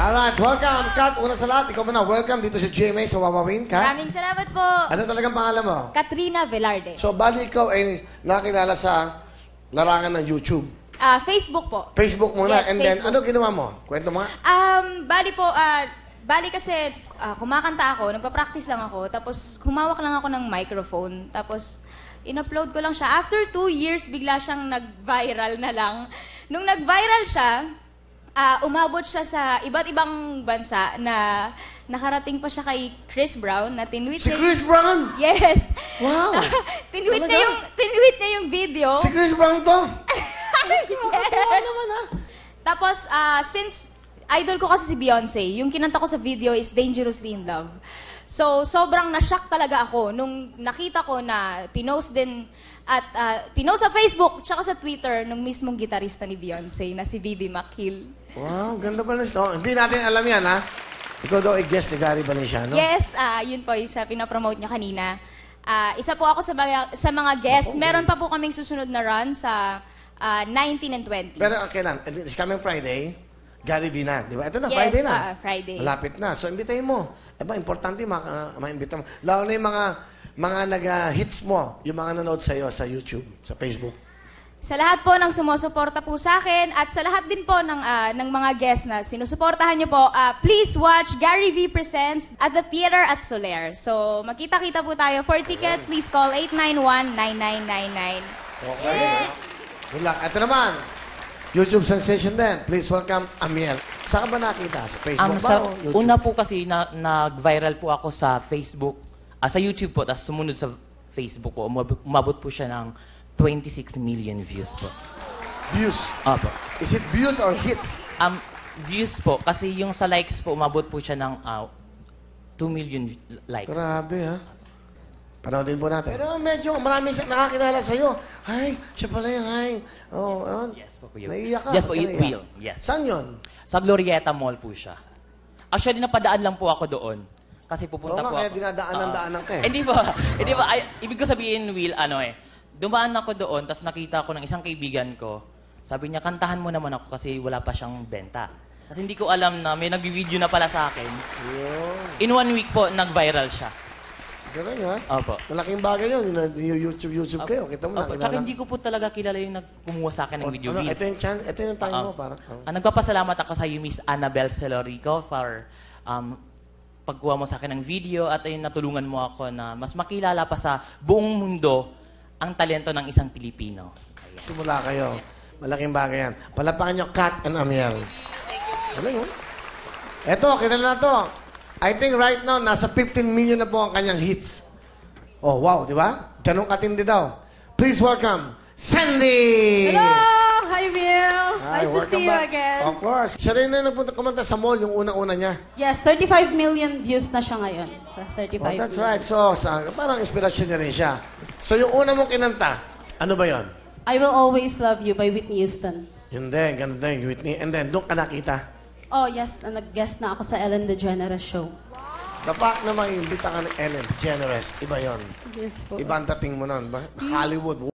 Alright, welcome, Kat. Una sa lahat, ikaw muna. Welcome dito sa GMA sa Wawawin, Kat. Maraming salamat po. Ano talagang pangalan mo? Katrina Velarde. So, bali ikaw ay nakilala sa larangan ng YouTube. Facebook po. Facebook muna. Yes, And then, Facebook. ano ginawa mo? Kwento mo nga. Bali kasi kumakanta ako, nagpa-practice lang ako, tapos humawak lang ako ng microphone, tapos in-upload ko lang siya. After 2 years, bigla siyang nag-viral na lang. Nung nag-viral siya, umabot siya sa iba't ibang bansa na nakarating pa siya kay Chris Brown na tinweet Si Chris Brown? Yes. Wow. tinweet Talaga? niya yung video. Si Chris Brown to? Yes. naman, ha? Tapos, since idol ko kasi si Beyonce, yung kinanta ko sa video is Dangerously in Love. So, sobrang na-shock talaga ako nung nakita ko na pinost din at pinost sa Facebook tsaka sa Twitter nung mismong gitarista ni Beyonce na si Bibi McHill. Wow, ganda pala nito. Hindi natin alam yan, ha? Ikaw daw i-guest ni Gary Valenciano. Yes, yun po yung sa pinapromote niya kanina. Isa po ako sa mga guest. Meron pa po kaming susunod na run sa 19 and 20. Pero kailan? It's coming Friday. Gary V na, di ba? Ito na, Yes, Friday na. Friday. Malapit na. So, imbitahin mo. Importante ma-imbita mo. Lalo na yung mga nag-hits mo, yung mga nanood sa'yo sa YouTube, sa Facebook. Sa lahat po ng sumusuporta po sa akin at sa lahat din po ng mga guests na sinusuportahan niyo po, please watch Gary V Presents at the Theater at Soler. So, magkita-kita po tayo. For ticket, please call 891-9999. Okay. Good luck. Ito naman, YouTube sensation din. Please welcome Amiel. Saan ka ba nakita? Sa Facebook ba o YouTube? Una po kasi nag-viral po ako sa Facebook, sa YouTube po, tapos sumunod sa Facebook po. Umabot po siya ng 26 million views po. Views? Opo. Is it views or hits? Views po, kasi yung sa likes po, umabot po siya ng 2 million likes. Grabe, ha? Panoodin po natin. Pero medyo maraming nakakilala sa'yo. Hi, siya pala yung hi. Oh, Yes po, Kuya. Naiiyak ka. Yes po, Naiiyak. Will. Yes. Saan yun? Sa Glorieta Mall po siya. Actually, napadaan lang po ako doon. Kasi pupunta po kaya ako. dinadaanan-daanan ka eh. Hindi po. Hindi po. Ibig ko sabihin, Will, dumaan ako doon, tapos nakita ko ng isang kaibigan ko. Sabi niya, kantahan mo naman ako kasi wala pa siyang benta. Kasi hindi ko alam na may nag-video na pala sa akin. In 1 week po, nag-viral siya. Ganun, ha? Opo. Malaking bagay yun. Yung YouTube kayo. Kita mo, Opo. nakilala. Tsaka hindi ko po talaga kilala yung nagkumuha sa akin ng video. Will. Ito yung time mo, parang. Nagpapasalamat ako sa iyo, Miss Annabel Celorico, for pagkuha mo sa akin ng video at ayun, natulungan mo ako na mas makilala pa sa buong mundo ang talento ng isang Pilipino. Ayan. Simula kayo. Malaking bagay yan. Palapakan nyo, Kat and Amiel. Ano yun? Eto, kilala na to. I think right now, nasa 15 million na po ang kanyang hits. Oh, wow, di ba? Ganun katindi daw. Please welcome, Sandy! Hello! Hi, Will! Hi, Nice to welcome see you back. again. Of course. Siya rin na nagpunta kumanta sa mall, yung una-una niya. Yes, 35 million views na siya ngayon. Sa 35 Oh, that's million. right. So, parang inspirasyon niya rin siya. So, yung una mong kinanta, ano ba yon? I Will Always Love You by Whitney Houston. Yun din, ganda din, Whitney. And then, doon ka nakita. Oh, yes. Nag-guest na ako sa Ellen DeGeneres show. Dapat na mag-imbita ka ng Ellen DeGeneres. Iba yon. Yes po. Iba ang dating mo nun. Hollywood.